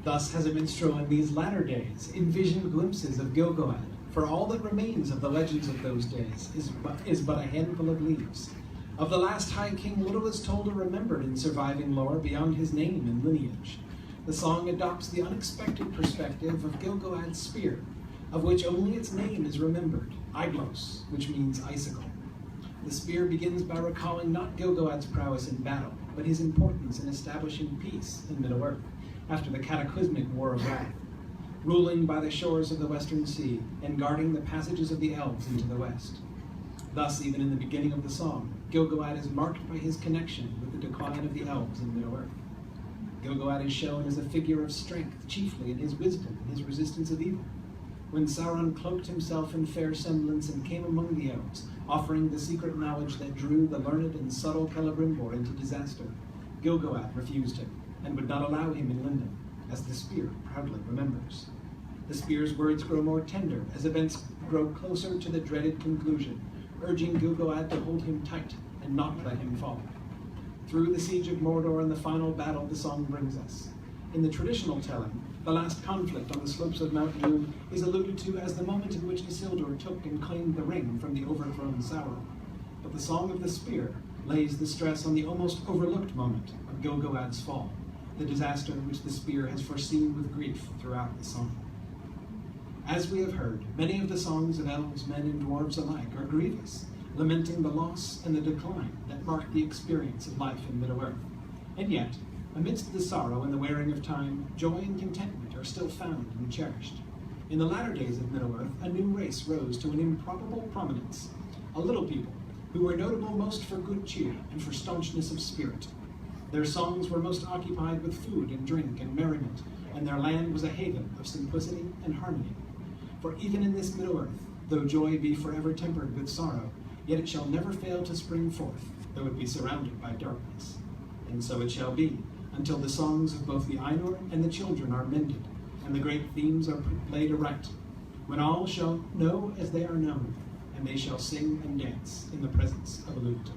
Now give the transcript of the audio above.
Thus has a minstrel in these latter days envisioned glimpses of Gilgalad, for all that remains of the legends of those days is but a handful of leaves. Of the last High King, little is told or remembered in surviving lore beyond his name and lineage. The song adopts the unexpected perspective of Gilgalad's spear, of which only its name is remembered, Aiglos, which means icicle. The spear begins by recalling not Gilgalad's prowess in battle, but his importance in establishing peace in Middle-earth, after the cataclysmic War of Wrath, ruling by the shores of the Western Sea and guarding the passages of the elves into the west. Thus, even in the beginning of the song, Gilgalad is marked by his connection with the decline of the elves in Middle-earth. Gilgalad is shown as a figure of strength, chiefly in his wisdom and his resistance of evil. When Sauron cloaked himself in fair semblance and came among the elves, offering the secret knowledge that drew the learned and subtle Celebrimbor into disaster, Gilgalad refused him, and would not allow him in Lindon, as the spear proudly remembers. The spear's words grow more tender as events grow closer to the dreaded conclusion, urging Gilgalad to hold him tight and not let him fall. Through the siege of Mordor and the final battle the song brings us. In the traditional telling, the last conflict on the slopes of Mount Doom is alluded to as the moment in which Isildur took and claimed the ring from the overthrown Sauron. But the Song of the Spear lays the stress on the almost overlooked moment of Gilgalad's fall, the disaster which the spear has foreseen with grief throughout the song. As we have heard, many of the songs of elves, men, and dwarves alike are grievous, lamenting the loss and the decline that marked the experience of life in Middle-earth. And yet, amidst the sorrow and the wearing of time, joy and contentment are still found and cherished. In the latter days of Middle-earth, a new race rose to an improbable prominence, a little people who were notable most for good cheer and for staunchness of spirit. Their songs were most occupied with food and drink and merriment, and their land was a haven of simplicity and harmony. For even in this Middle-earth, though joy be forever tempered with sorrow, yet it shall never fail to spring forth, though it be surrounded by darkness. And so it shall be, until the songs of both the Ainur and the children are mended, and the great themes are laid aright, when all shall know as they are known, and they shall sing and dance in the presence of Ilúvatar.